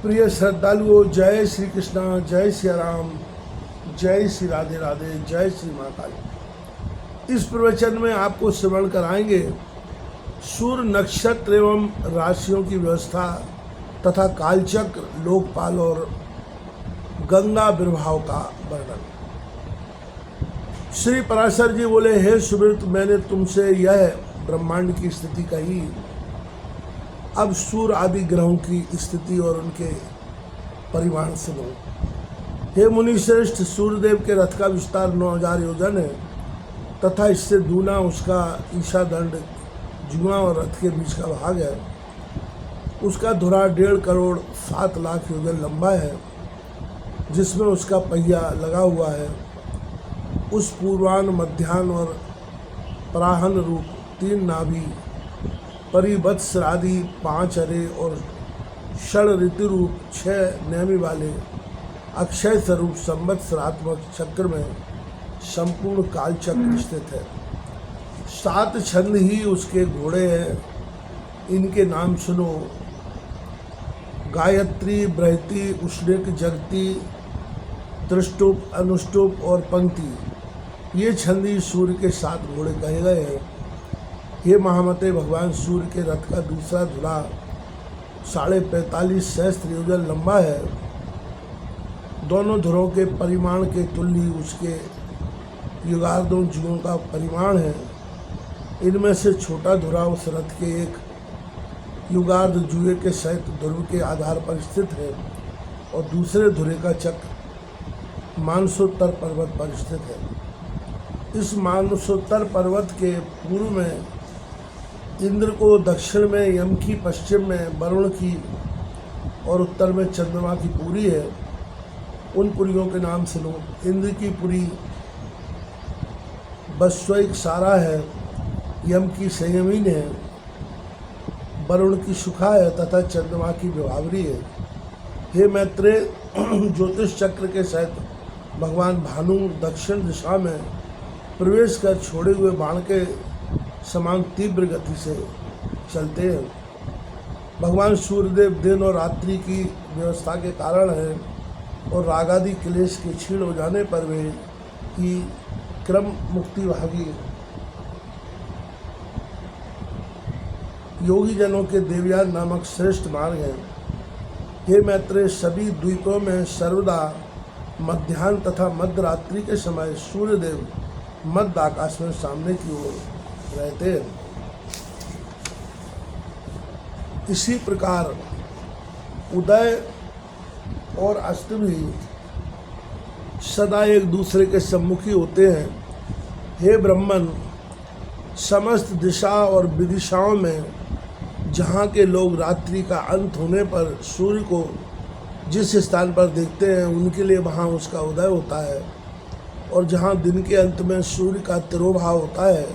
प्रिय श्रद्धालुओं, जय श्री कृष्णा, जय श्री राम, जय श्री राधे राधे, जय श्री महाकाली। इस प्रवचन में आपको श्रवण कराएंगे सूर्य नक्षत्र एवं राशियों की व्यवस्था तथा कालचक्र, लोकपाल और गंगा विर्भाव का वर्णन। श्री पराशर जी बोले, हे सुमित, मैंने तुमसे यह ब्रह्मांड की स्थिति कही, अब सूर्य आदि ग्रहों की स्थिति और उनके परिमाण सुनो। हे मुनि श्रेष्ठ, सूर्यदेव के रथ का विस्तार 9000 योजन है तथा इससे दूना उसका ईशा दंड जुआ और रथ के बीच का भाग है। उसका धुरा 1.5 करोड़ 7 लाख योजन लंबा है, जिसमें उसका पहिया लगा हुआ है। उस पूर्वान, मध्यान्ह और पराहन रूप 3 नाभि, परिवत्सर आदि 5 अरे और षड ऋतु रूप 6 नेमी वाले अक्षय स्वरूप संवत्सरात्मक चक्र में संपूर्ण काल चक्र स्थित है। 7 छंद ही उसके घोड़े हैं। इनके नाम सुनो: गायत्री, बृहति, उष्णिक, जगती, त्रिष्टुप, अनुष्टुप और पंक्ति। ये छंद ही सूर्य के 7 घोड़े कहे गए हैं। हे महामते, भगवान सूर्य के रथ का दूसरा धुरा 45.5 सहस्त्र योजन लंबा है। दोनों धुरों के परिमाण के तुल्य उसके युगार्धों जुओं का परिमाण है। इनमें से छोटा धुरा उस रथ के एक युगार्ध जुए के सहित ध्रुव के आधार पर स्थित है और दूसरे धुरे का चक्र मानसोत्तर पर्वत पर स्थित है। इस मानसोत्तर पर्वत के पूर्व में इंद्र को, दक्षिण में यम की, पश्चिम में वरुण की और उत्तर में चंद्रमा की पुरी है। उन पुरियों के नाम सुनो: इंद्र की पुरी बस्वैक सारा है, यम की संयमीन है, वरुण की सुखा है तथा चंद्रमा की विभावरी है। हे मैत्रेय, ज्योतिष चक्र के सहित भगवान भानु दक्षिण दिशा में प्रवेश कर छोड़े हुए बाण के समान तीव्र गति से चलते हैं। भगवान सूर्यदेव दिन और रात्रि की व्यवस्था के कारण है और रागादि क्लेश के क्षीण हो जाने पर वे ही क्रम मुक्ति भागी योगी जनों के देवयान नामक श्रेष्ठ मार्ग है। हे मैत्रेय, सभी द्वीपों में सर्वदा मध्याह्न तथा मध्य रात्रि के समय सूर्यदेव मध्य आकाश में सामने की ओर रहते हैं। इसी प्रकार उदय और अस्त भी सदा एक दूसरे के सम्मुखी होते हैं। हे ब्रह्मन, समस्त दिशा और विदिशाओं में जहाँ के लोग रात्रि का अंत होने पर सूर्य को जिस स्थान पर देखते हैं, उनके लिए वहाँ उसका उदय होता है, और जहाँ दिन के अंत में सूर्य का तिरोभाव होता है,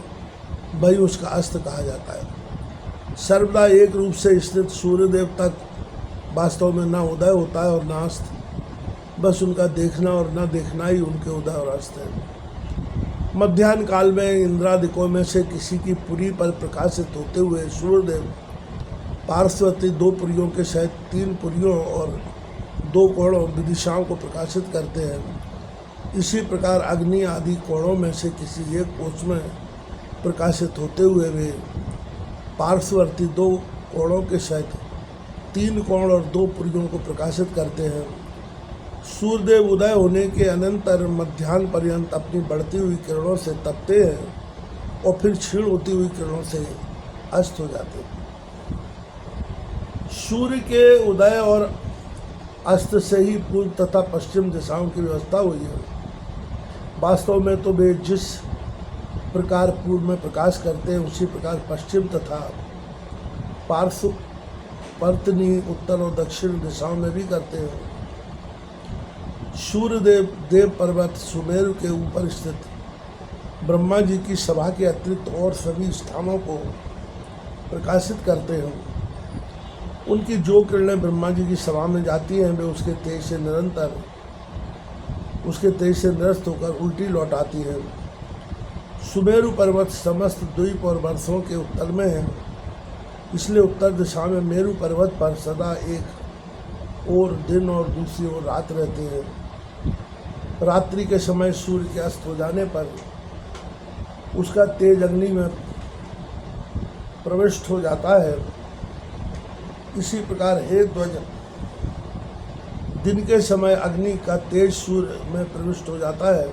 वही उसका अस्त कहा जाता है। सर्वदा एक रूप से स्थित सूर्यदेव तक वास्तव में न उदय होता है और न अस्त, बस उनका देखना और न देखना ही उनके उदय और अस्त है। मध्याह्न काल में इंद्रादिकों में से किसी की पुरी पर प्रकाशित होते हुए सूर्यदेव पार्श्ववर्ती 2 पुरियों के सहित 3 पुरियों और 2 कोणों विदिशाओं को प्रकाशित करते हैं। इसी प्रकार अग्नि आदि कोणों में से किसी एक कोष में प्रकाशित होते हुए वे पार्श्ववर्ती 2 कोणों के सहित 3 कोण और 2 पुरियों को प्रकाशित करते हैं। सूर्यदेव उदय होने के अनंतर मध्याह्न पर्यंत अपनी बढ़ती हुई किरणों से तपते हैं और फिर क्षीण होती हुई किरणों से अस्त हो जाते हैं। सूर्य के उदय और अस्त से ही पूर्व तथा पश्चिम दिशाओं की व्यवस्था हुई है। वास्तव में तो वे जिस प्रकार पूर्व में प्रकाश करते हैं, उसी प्रकार पश्चिम तथा पार्श्व, पर्तनी, उत्तर और दक्षिण दिशाओं में भी करते हैं। सूर्यदेव देव पर्वत सुमेरु के ऊपर स्थित ब्रह्मा जी की सभा के अतिरिक्त और सभी स्थानों को प्रकाशित करते हैं। उनकी जो किरणें ब्रह्मा जी की सभा में जाती हैं, वे उसके तेज से निरस्त होकर उल्टी लौट आती हैं। सुमेरु पर्वत समस्त द्वीप और वर्षों के उत्तर में है, इसलिए उत्तर दिशा में मेरु पर्वत पर सदा एक ओर दिन और दूसरी ओर रात रहते हैं। रात्रि के समय सूर्य के अस्त हो जाने पर उसका तेज अग्नि में प्रविष्ट हो जाता है। इसी प्रकार हे ध्वज, दिन के समय अग्नि का तेज सूर्य में प्रविष्ट हो जाता है,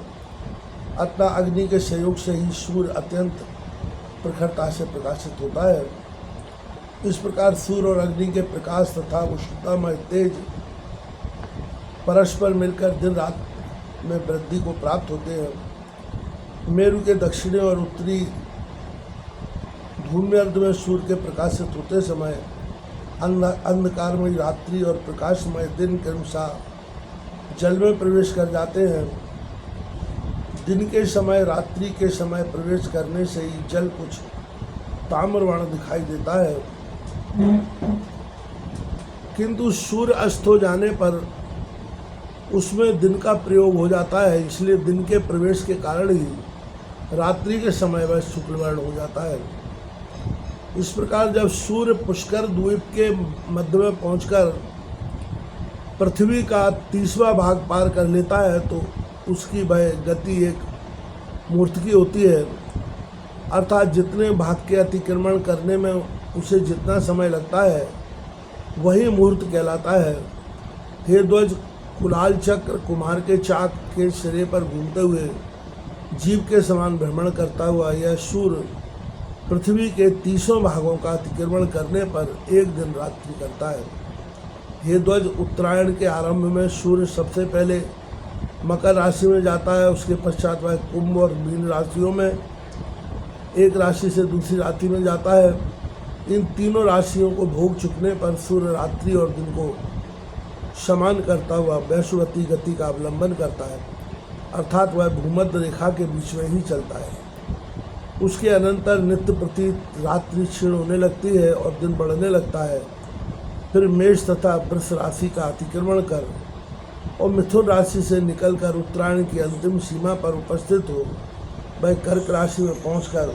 अतः अग्नि के सहयोग से ही सूर्य अत्यंत प्रखरता से प्रकाशित होता है। इस प्रकार सूर्य और अग्नि के प्रकाश तथा उष्णतामय तेज परस्पर मिलकर दिन रात में वृद्धि को प्राप्त होते हैं। मेरु के दक्षिणी और उत्तरी धूम्य अर्ध में सूर्य के प्रकाशित होते समय अंधकारमय रात्रि और प्रकाशमय दिन क्रमशः जल में प्रवेश कर जाते हैं। दिन के समय रात्रि के समय प्रवेश करने से ही जल कुछ ताम्रवर्ण दिखाई देता है, किंतु सूर्य अस्त हो जाने पर उसमें दिन का प्रयोग हो जाता है, इसलिए दिन के प्रवेश के कारण ही रात्रि के समय वह शुक्लवर्ण हो जाता है। इस प्रकार जब सूर्य पुष्कर द्वीप के मध्य में पहुंचकर पृथ्वी का 30वां भाग पार कर लेता है तो उसकी वह गति एक मूर्त की होती है, अर्थात जितने भाग के अतिक्रमण करने में उसे जितना समय लगता है वही मुहूर्त कहलाता है। हे ध्वज, कुलाल चक्र कुम्हार के चाक के सिरे पर घूमते हुए जीव के समान भ्रमण करता हुआ यह सूर्य पृथ्वी के 30 भागों का अतिक्रमण करने पर एक दिन रात्रि करता है। हे ध्वज, उत्तरायण के आरंभ में सूर्य सबसे पहले मकर राशि में जाता है, उसके पश्चात वह कुंभ और मीन राशियों में एक राशि से दूसरी राशि में जाता है। इन तीनों राशियों को भोग चुकने पर सूर्य रात्रि और दिन को समान करता हुआ वैश्ववती गति का अवलंबन करता है, अर्थात वह भूमध्य रेखा के बीच में ही चलता है। उसके अनंतर नित्य प्रति रात्रि क्षीण होने लगती है और दिन बढ़ने लगता है। फिर मेष तथा वृष राशि का अतिक्रमण कर और मिथुन राशि से निकलकर उत्तरायण की अंतिम सीमा पर उपस्थित हो वह कर्क राशि में पहुंचकर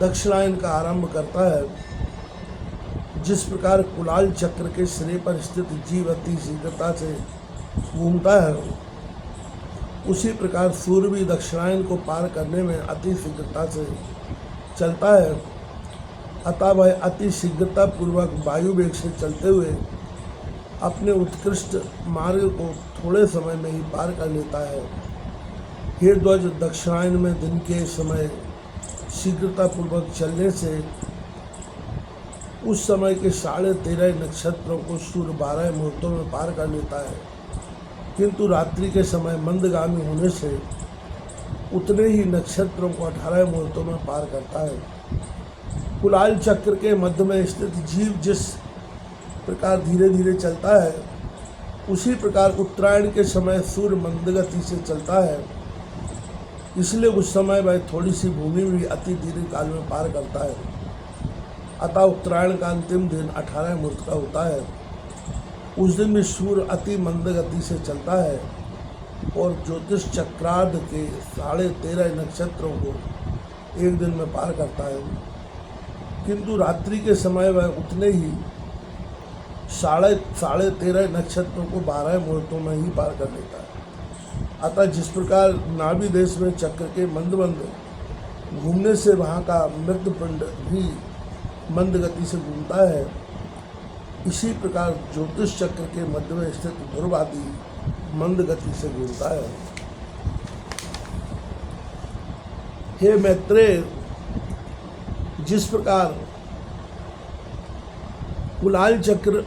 दक्षिणायन का आरंभ करता है। जिस प्रकार कुलाल चक्र के सिरे पर स्थित जीव अति शीघ्रता से घूमता है, उसी प्रकार सूर्य भी दक्षिणायन को पार करने में अति शीघ्रता से चलता है, अतः वह अति शीघ्रता पूर्वक वायु वेग से चलते हुए अपने उत्कृष्ट मार्ग को थोड़े समय में ही पार कर लेता है। हे ध्वज, दक्षिणायन में दिन के समय शीघ्रता पूर्वक चलने से उस समय के 13.5 नक्षत्रों को सूर्य 12 मुहूर्तों में पार कर लेता है, किंतु रात्रि के समय मंदगामी होने से उतने ही नक्षत्रों को 18 मुहूर्तों में पार करता है। कुलाल चक्र के मध्य में स्थित जीव जिस प्रकार धीरे धीरे चलता है, उसी प्रकार उत्तरायण के समय सूर्य मंदगति से चलता है, इसलिए उस समय वह थोड़ी सी भूमि भी अति दीर्घ काल में पार करता है। अतः उत्तरायण का अंतिम दिन 18 मुहूर्त का होता है। उस दिन भी सूर्य अति मंद गति से चलता है और ज्योतिष चक्रार्ध के 13.5 नक्षत्रों को एक दिन में पार करता है, किंतु रात्रि के समय वह उतने ही 13.5 नक्षत्रों को 12 मुहूर्तों में ही पार कर लेता है। अतः जिस प्रकार नाभि देश में चक्र के मंद मंद घूमने से वहाँ का मृतपिंड भी मंद गति से घूमता है, इसी प्रकार ज्योतिष चक्र के मध्य में स्थित ध्रुव आदि मंद गति से घूमता है। हे मैत्रेय, जिस प्रकार कुलाल चक्र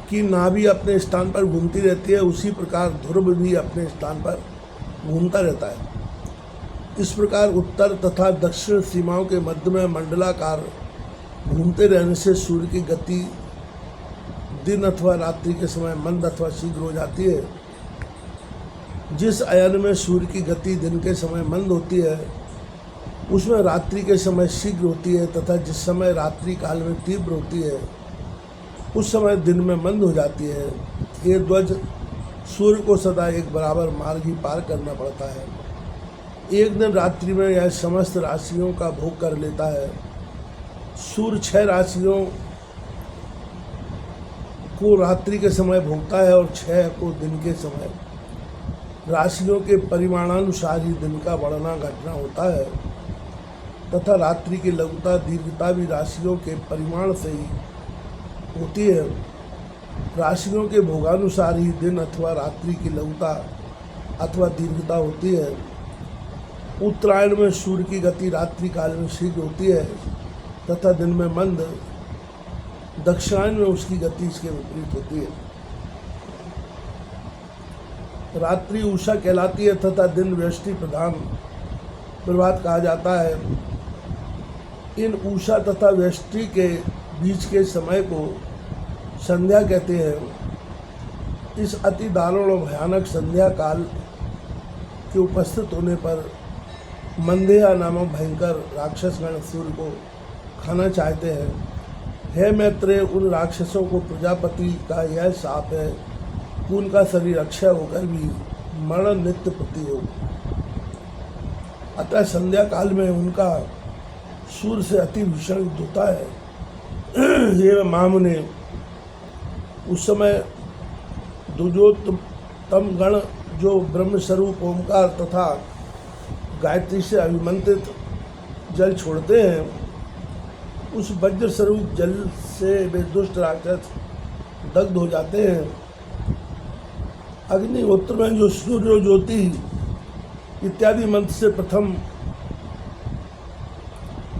की नाभि अपने स्थान पर घूमती रहती है, उसी प्रकार ध्रुव भी अपने स्थान पर घूमता रहता है। इस प्रकार उत्तर तथा दक्षिण सीमाओं के मध्य में मंडलाकार घूमते रहने से सूर्य की गति दिन अथवा रात्रि के समय मंद अथवा शीघ्र हो जाती है। जिस अयन में सूर्य की गति दिन के समय मंद होती है, उसमें रात्रि के समय शीघ्र होती है, तथा जिस समय रात्रि काल में तीव्र होती है, उस समय दिन में मंद हो जाती है। ये ध्वज, सूर्य को सदा एक बराबर मार्ग ही पार करना पड़ता है। एक दिन रात्रि में यह समस्त राशियों का भोग कर लेता है। सूर्य 6 राशियों को रात्रि के समय भोगता है और 6 को दिन के समय। राशियों के परिमाणानुसार ही दिन का बढ़ना घटना होता है तथा रात्रि की लघुता दीर्घता भी राशियों के परिमाण से ही होती है। राशियों के भोगानुसार ही दिन अथवा रात्रि की लघुता अथवा दीर्घता होती है। उत्तरायण में सूर्य की गति रात्रि काल में शीघ्र होती है तथा दिन में मंद। दक्षिणायन में उसकी गति इसके विपरीत होती है। रात्रि उषा कहलाती है तथा दिन व्यष्टि प्रधान प्रभात कहा जाता है। इन उषा तथा व्यष्टि के बीच के समय को संध्या कहते हैं। इस अति दारुण और भयानक संध्या काल के उपस्थित होने पर मंदेया नामक भयंकर राक्षसगण सूर्य को खाना चाहते हैं। हे मैत्रेय, उन राक्षसों को प्रजापति का यह शाप है कि उनका शरीर अक्षय होकर भी मरण नित्य प्रति हो। अतः संध्या काल में उनका सूर्य से अति भीषण युद्ध होता है। ये महामुनि, उस समय दुर्योत्तम गण जो ब्रह्म स्वरूप ओंकार तथा गायत्री से अभिमंत्रित जल छोड़ते हैं, उस वज्र स्वरूप जल से वे दुष्ट राक्षस दग्ध हो जाते हैं। अग्निहोत्र में जो सूर्य ज्योति इत्यादि मंत्र से प्रथम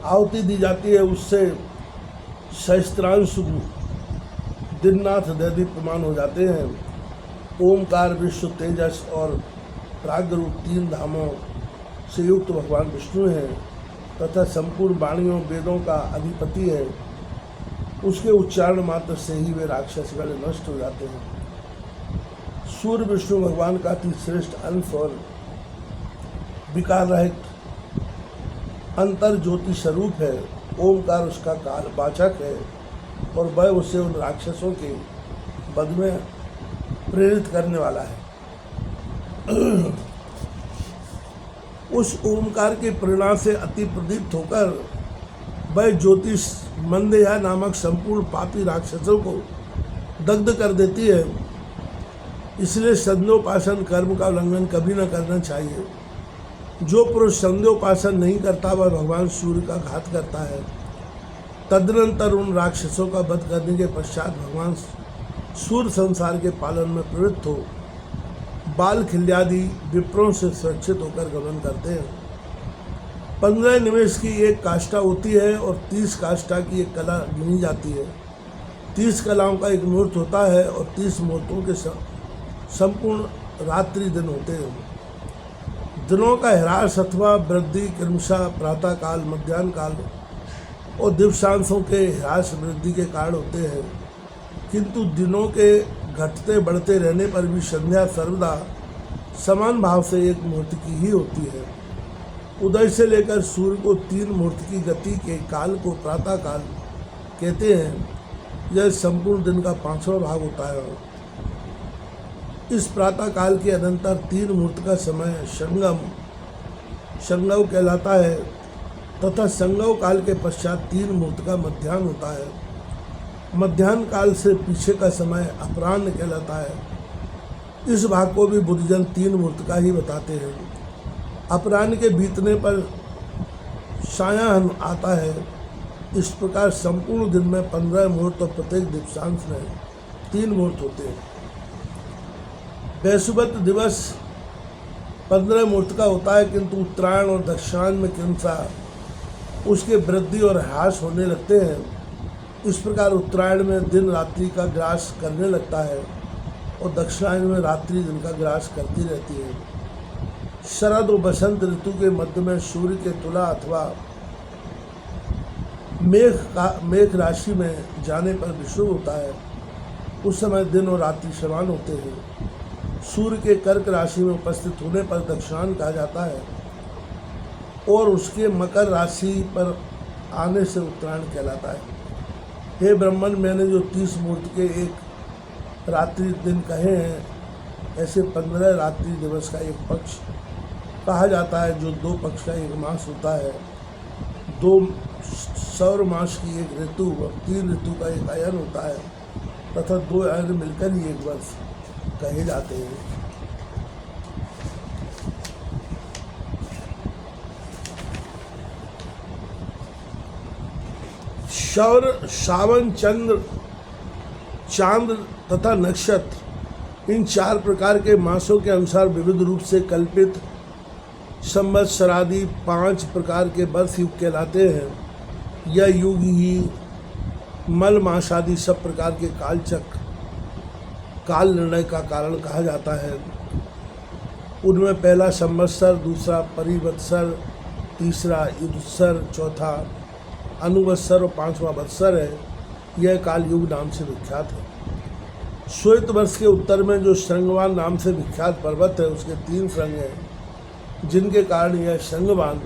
आहुति दी जाती है, उससे सहस्त्रांशु दिननाथ दैदीप्यमान हो जाते हैं। ओमकार, विश्व, तेजस और प्राग्रूप 3 धामों से युक्त भगवान विष्णु हैं तथा संपूर्ण वाणियों वेदों का अधिपति है। उसके उच्चारण मात्र से ही वे राक्षसगण नष्ट हो जाते हैं। सूर्य विष्णु भगवान का अति श्रेष्ठ अंश और विकार रहित अंतर ज्योति स्वरूप है। ओमकार उसका काल वाचक है और वह उसे उन राक्षसों के वध में प्रेरित करने वाला है। उस ओमकार के प्रेरणा से अति प्रदीप्त होकर वह ज्योतिष मंदेया नामक संपूर्ण पापी राक्षसों को दग्ध कर देती है। इसलिए संध्योपासन कर्म का उल्लंघन कभी न करना चाहिए। जो पुरुष संध्योपासन नहीं करता वह भगवान सूर्य का घात करता है। तदनंतर उन राक्षसों का वध करने के पश्चात भगवान सूर्य संसार के पालन में प्रवृत्त हो बाल खिल्यादि विप्रों से सुरक्षित होकर गमन करते हैं। 15 निमेष की एक काष्ठा होती है और 30 काष्ठा की एक कला गिनी जाती है। 30 कलाओं का एक मुहूर्त होता है और 30 मुहूर्तों के संपूर्ण रात्रि दिन होते हैं। दिनों का ह्रास अथवा वृद्धि क्रमशः प्रातः काल, मध्याह्न काल और दिवसांशों के ह्रास वृद्धि के कारण होते हैं, किंतु दिनों के घटते बढ़ते रहने पर भी संध्या सर्वदा समान भाव से एक मुहूर्त की ही होती है। उदय से लेकर सूर्य को 3 मुहूर्त की गति के काल को प्रातः काल कहते हैं। यह संपूर्ण दिन का 5वां भाग होता है। इस प्रातः काल के अनंतर 3 मुहूर्त का समय संगम कहलाता है तथा संगम काल के पश्चात 3 मुहूर्त का मध्याह्न होता है। मध्याह्न काल से पीछे का समय अपराह्न कहलाता है। इस भाग को भी बुद्धजन 3 मुहूर्त का ही बताते हैं। अपराह्न के बीतने पर सायाह्न आता है। इस प्रकार संपूर्ण दिन में 15 मुहूर्त और प्रत्येक दिवसांश में 3 मुहूर्त होते हैं। वैसुवत दिवस 15 मुहूर्त का होता है, किंतु उत्तरायण और दक्षिणायन में क्रमशः उसके वृद्धि और ह्रास होने लगते हैं। इस प्रकार उत्तरायण में दिन रात्रि का ग्रास करने लगता है और दक्षिणायन में रात्रि दिन का ग्रास करती रहती है। शरद और बसंत ऋतु के मध्य में सूर्य के तुला अथवा मेघ राशि में जाने पर विषुव होता है। उस समय दिन और रात्रि समान होते हैं। सूर्य के कर्क राशि में उपस्थित होने पर दक्षिणायन कहा जाता है और उसके मकर राशि पर आने से उत्तरायण कहलाता है। हे ब्राह्मण, मैंने जो 30 मुहूर्त के एक रात्रि दिन कहे हैं, ऐसे 15 रात्रि दिवस का एक पक्ष कहा जाता है, जो 2 पक्ष का एक मास होता है। 2 सौर मास की एक ऋतु और 3 ऋतु का एक अयन होता है। तथा 2 अग्नि मिलकर ही 1 वर्ष कहे जाते हैं। सौर, सावन, चंद्र, चांद तथा नक्षत्र, इन 4 प्रकार के मासों के अनुसार विविध रूप से कल्पित संवत्सरादि 5 प्रकार के वर्ष युग कहलाते हैं। यह युग ही मल मास आदि सब प्रकार के कालचक्र, काल निर्णय का कारण कहा जाता है। उनमें पहला संवत्सर, दूसरा परिवत्सर, तीसरा युद्धसर, चौथा अनुवत्सर और 5वां वत्सर है। यह काल युग नाम से विख्यात है। श्वेत वर्ष के उत्तर में जो श्रृंगवान नाम से विख्यात पर्वत है, उसके 3 श्रृंग हैं, जिनके कारण यह श्रृंगवान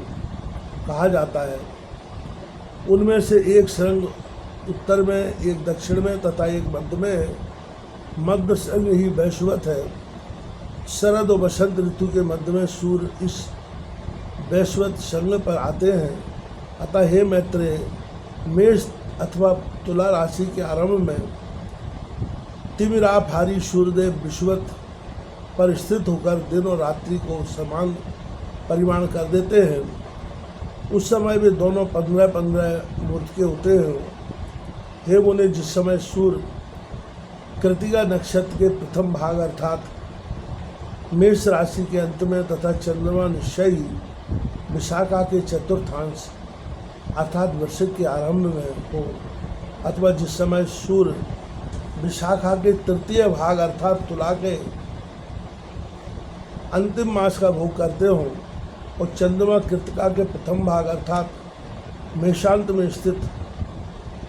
कहा जाता है। उनमें से एक श्रृंग उत्तर में, एक दक्षिण में तथा एक मध्य में है। मध्य श्रृंग ही वैश्वत है। शरद और बसंत ऋतु के मध्य में सूर्य इस वैश्वत श्रृंग पर आते हैं। अतः हे मैत्रेय, मेष अथवा तुला राशि के आरंभ में तिमिरापहारी सूर्यदेव विश्वत पर स्थित होकर दिन और रात्रि को समान परिमाण कर देते हैं। उस समय वे दोनों 15-15 मूर्त के होते हैं। हे मुने, जिस समय सूर्य कृतिका नक्षत्र के प्रथम भाग अर्थात मेष राशि के अंत में तथा चंद्रमा निश्चय ही विशाखा के चतुर्थांश अर्थात वृश्चिक के आरंभ में हो, अथवा जिस समय सूर्य विशाखा के तृतीय भाग अर्थात तुला के अंतिम मास का भोग करते हों और चंद्रमा कृतिका के प्रथम भाग अर्थात मेषांत में स्थित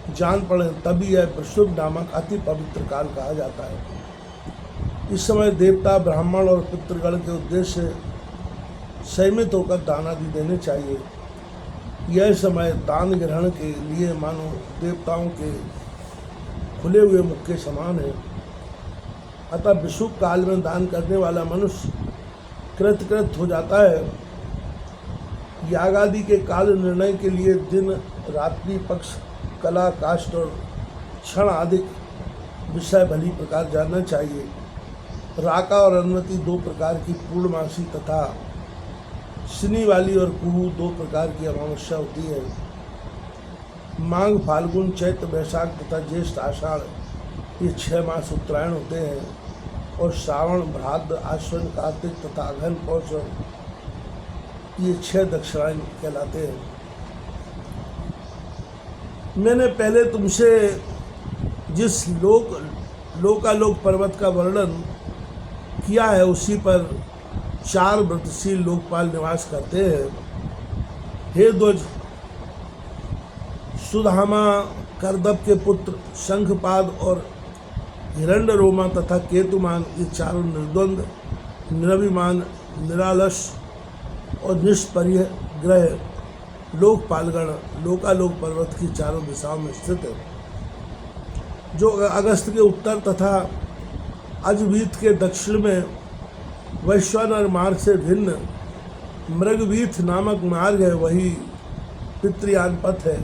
जान पड़े, तभी यह वृश्चिक नामक अति पवित्र काल कहा जाता है। इस समय देवता, ब्राह्मण और पितृगण के उद्देश्य से संयमित होकर दान आदि देने चाहिए। यह समय दान ग्रहण के लिए मानो देवताओं के खुले हुए मुख के समान है। अतः विषुव काल में दान करने वाला मनुष्य कृतकृत हो जाता है। यागादि के काल निर्णय के लिए दिन, रात्रि, पक्ष, कला, काष्ठ और क्षण आदि विषय भली प्रकार जानना चाहिए। राका और अनुमति 2 प्रकार की पूर्णमासी तथा शनि वाली और कुहू 2 प्रकार की अमावस्या होती है। माघ, फाल्गुन, चैत्र, वैशाख तथा ज्येष्ठ, आषाढ़ ये 6 मास उत्तरायण होते हैं और श्रावण, भाद्र, आश्विन, कार्तिक तथा अगहन, पौष ये 6 दक्षिणायन कहलाते हैं। मैंने पहले तुमसे जिस लोकालोक पर्वत का वर्णन किया है, उसी पर 4 व्रतशील लोकपाल निवास करते हैं। हे ध्वज, सुधामा, करदब के पुत्र शंखपाद और हिरण्यरोमा तथा केतुमान ये 4 निर्द्वंद, निरभिमान, निरालस और निष्परिग्रह लोकपालगण लोकालोक पर्वत की 4 दिशाओं में स्थित है, जो अगस्त के उत्तर तथा अजवीत के दक्षिण में वैश्वानर मार्ग से भिन्न मृगवीथ नामक मार्ग है, वही पितृयान पथ है।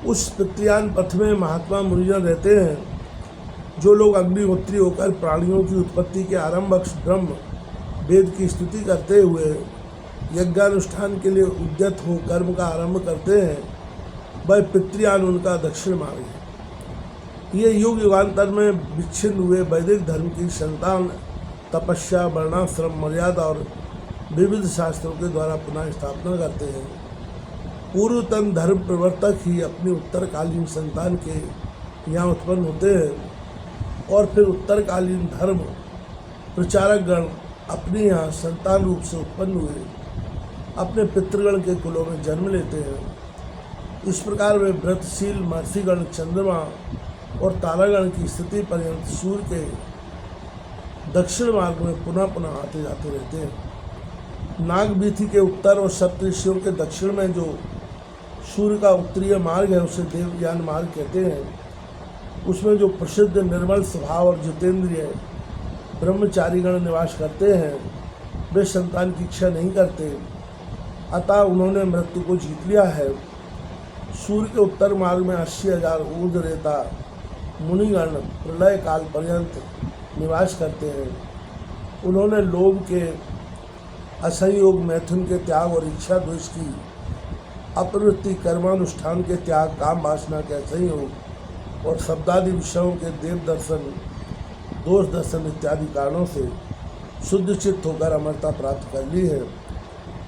उस पितृयान पथ में महात्मा मुनिजन रहते हैं। जो लोग अग्निहोत्री होकर प्राणियों की उत्पत्ति के आरंभक ब्रह्म वेद की स्तुति करते हुए यज्ञानुष्ठान के लिए उद्यत हो कर्म का आरंभ करते हैं, वह पितृयान उनका दक्षिण मार्ग है। ये युग युगांतर में विच्छिन्न हुए वैदिक धर्म की संतान तपस्या, वर्णाश्रम, मर्यादा और विविध शास्त्रों के द्वारा पुनः स्थापना करते हैं। पूर्वतन धर्म प्रवर्तक ही अपनी उत्तरकालीन संतान के यहाँ उत्पन्न होते हैं और फिर उत्तरकालीन धर्म प्रचारक गण अपने यहाँ संतान रूप से उत्पन्न हुए अपने पितृगण के कुलों में जन्म लेते हैं। इस प्रकार वे व्रतशील महर्षिगण चंद्रमा और तारागण की स्थिति पर्यंत सूर्य के दक्षिण मार्ग में पुनः पुनः आते जाते रहते हैं। नागवीथि के उत्तर और सप्तऋषियों के दक्षिण में जो सूर्य का उत्तरीय मार्ग है उसे देवयान मार्ग कहते हैं। उसमें जो प्रसिद्ध निर्मल स्वभाव और जितेंद्रिय ब्रह्मचारीगण निवास करते हैं, वे संतान की इच्छा नहीं करते, अतः उन्होंने मृत्यु को जीत लिया है। सूर्य के उत्तर मार्ग में 80,000 ऊर्ध्व रेता मुनिगण प्रलय काल पर्यंत निवास करते हैं। उन्होंने लोभ के, असंयोग, मैथुन के त्याग और इच्छा द्वेष की अप्रवृत्ति, कर्मानुष्ठान के त्याग, काम वासना के असंयोग और शब्दादि विषयों के देव दर्शन, दोष दर्शन इत्यादि कारणों से शुद्ध चित्त होकर अमरता प्राप्त कर ली है।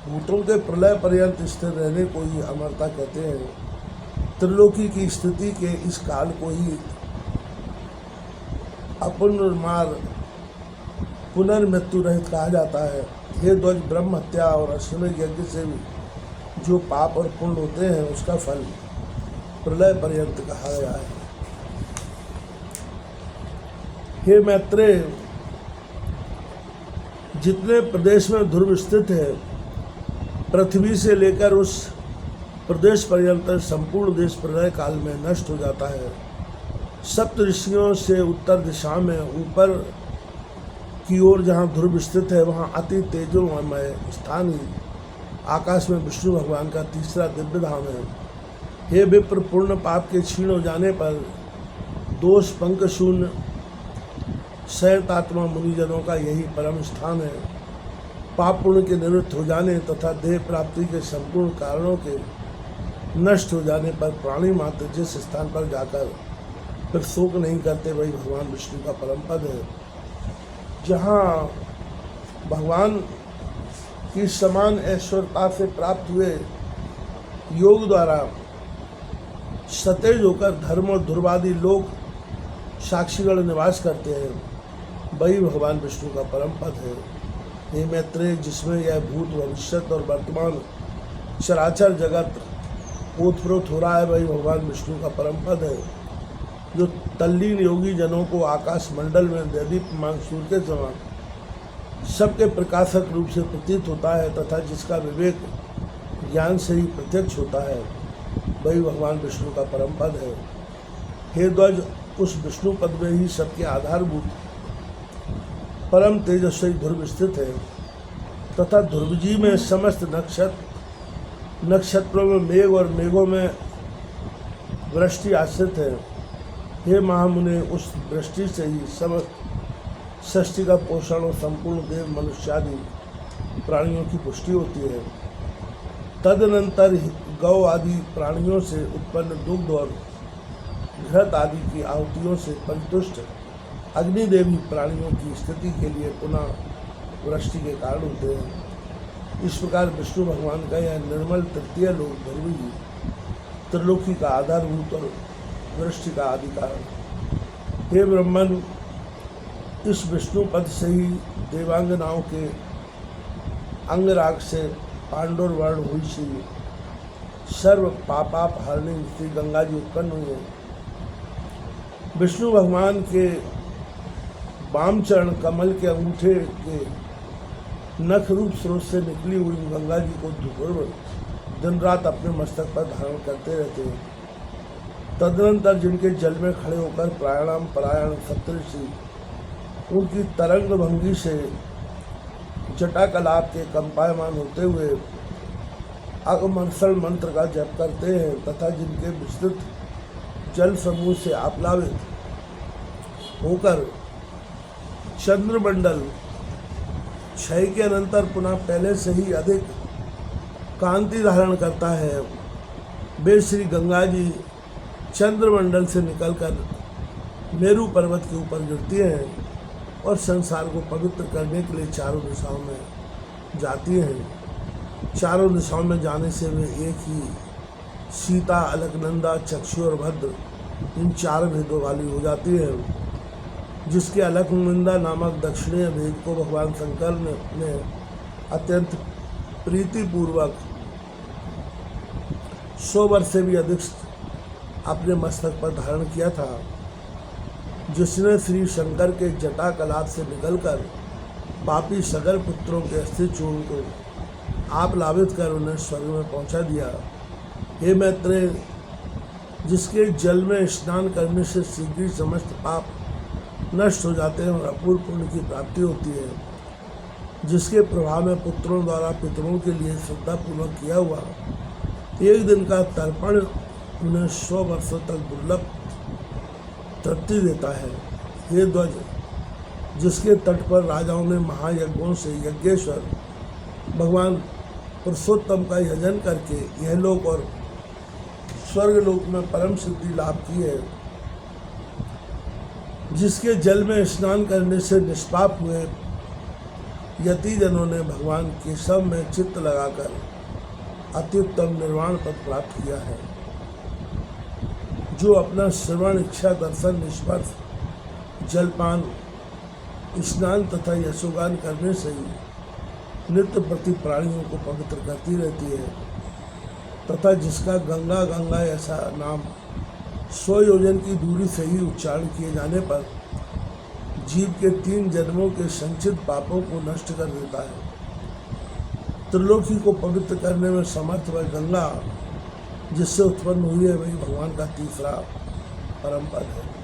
भूतों के प्रलय पर्यंत स्थिर रहने को ही अमरता कहते हैं। त्रिलोकी की स्थिति के इस काल को ही अपुनर्मार, पुनर्मृत्यु रहित कहा जाता है। हे ध्वज, ब्रह्म हत्या और अश्वमेध यज्ञ से जो पाप और पुण्य होते हैं उसका फल प्रलय पर्यंत कहा गया है। हे मैत्रेय, जितने प्रदेश में ध्रुव स्थित है, पृथ्वी से लेकर उस प्रदेश पर्यंत संपूर्ण देश प्रलय काल में नष्ट हो जाता है। सप्त ऋषियों से उत्तर दिशा में ऊपर की ओर जहाँ ध्रुव स्थित है वहाँ अति तेजोमय स्थान ही आकाश में विष्णु भगवान का तीसरा दिव्य धाम है। हे विप्र, पूर्ण पाप के क्षीण हो जाने पर दोष पंक शून्य शयतात्मा मुनिजनों का यही परम स्थान है। पाप पुण्य के निवृत्त हो जाने तथा देह प्राप्ति के संपूर्ण कारणों के नष्ट हो जाने पर प्राणी मात्र जिस स्थान पर जाकर फिर शोक नहीं करते वही भगवान विष्णु का परम पद है। जहाँ भगवान की समान ऐश्वर्यता से प्राप्त हुए योग द्वारा सतेज होकर धर्म और ध्रुवादि लोग साक्षीगण निवास करते हैं, वही भगवान विष्णु का परम पद है। हे मैत्रेय, जिसमें यह भूत, भविष्यत और वर्तमान चराचर जगत ओतप्रोत हो रहा है वही भगवान विष्णु का परम पद है। जो तल्लीन योगी जनों को आकाश मंडल में दैदीप्यमान सूर्य के समान सबके प्रकाशक रूप से प्रतीत होता है तथा जिसका विवेक ज्ञान से ही प्रत्यक्ष होता है वही भगवान विष्णु का परम पद है। हे ध्वज, उस विष्णु पद में ही सबके आधारभूत परम तेजस्वी ध्रुव स्थित है तथा ध्रुवजी में समस्त नक्षत्रों में मेघ और मेघों में वृष्टि आश्रित है। हे महामुने, उस वृष्टि से ही समस्त सृष्टि का पोषण और संपूर्ण देव मनुष्यादि प्राणियों की पुष्टि होती है। तदनंतर गौ आदि प्राणियों से उत्पन्न दुग्ध और घृत आदि की आहुतियों से परितुष्ट अग्निदेवी प्राणियों की स्थिति के लिए पुनः वृष्टि के कारण होते हैं। इस प्रकार विष्णु भगवान का यह निर्मल तृतीय लोक ध्रुवी त्रिलोकी का आधारभूत और वृष्टि का आदि कारण। हे ब्रह्मन, इस विष्णु पद से ही देवांगनाओं के अंगराग से पांडुरवर्ण हुई सी सर्व पापाप हरणी श्री गंगा जी उत्पन्न हुई है। विष्णु भगवान के वाम चरण कमल के अंगूठे के नख रूप स्रोत से निकली हुई गंगा जी को ध्रुव दिन रात अपने मस्तक पर धारण करते रहते हैं। तदनंतर जिनके जल में खड़े होकर प्राणायाम परायण सप्तऋषि उनकी तरंग भंगी से जटाकलाप के कंपायमान होते हुए अगमर्षण मंत्र का जप करते हैं तथा जिनके विस्तृत जल समूह से आप्लावित होकर चंद्रमंडल क्षय के अनंतर पुनः पहले से ही अधिक कांति धारण करता है, वे श्री गंगा जी चंद्रमंडल से निकलकर मेरू पर्वत के ऊपर गिरती हैं और संसार को पवित्र करने के लिए चारों दिशाओं में जाती हैं। चारों दिशाओं में जाने से वे एक ही सीता, अलकनंदा, चक्षु और भद्र इन चार भेदों वाली हो जाती है। जिसके अलकनंदा नामक दक्षिणीय भेद को भगवान शंकर ने अत्यंत प्रीतिपूर्वक 100 वर्ष से भी अधिक अपने मस्तक पर धारण किया था, जिसने श्री शंकर के जटा कलाप से निकलकर पापी सगर पुत्रों के अस्थि चूर्ण को आप लाभित कर उन्हें स्वर्ग में पहुंचा दिया। हे मैत्रेय, जिसके जल में स्नान करने से शीघ्र समस्त पाप नष्ट हो जाते हैं और अपूर्व पुण्य की प्राप्ति होती है, जिसके प्रभाव में पुत्रों द्वारा पितरों के लिए श्रद्धापूर्वक किया हुआ एक दिन का तर्पण उन्हें 100 वर्षों तक दुर्लभ तृप्ति देता है। हे ध्वज, जिसके तट पर राजाओं ने महायज्ञों से यज्ञेश्वर भगवान पुरुषोत्तम का यजन करके यह लोक और स्वर्ग लोक में परम सिद्धि लाभ की है, जिसके जल में स्नान करने से निष्पाप हुए यतिजनों ने भगवान केशव में चित्त लगाकर अत्युत्तम निर्वाण पद प्राप्त किया है, जो अपना श्रवण, इच्छा, दर्शन, स्पर्श, जलपान, स्नान तथा यशोगान करने से ही नित्य प्रति प्राणियों को पवित्र करती रहती है, तथा जिसका गंगा गंगा ऐसा नाम 100 योजन की दूरी से ही उच्चारण किए जाने पर जीव के 3 जन्मों के संचित पापों को नष्ट कर देता है। त्रिलोकी को पवित्र करने में समर्थ वह गंगा जिससे उत्पन्न हुई है, वही भगवान का तीसरा परम पद है।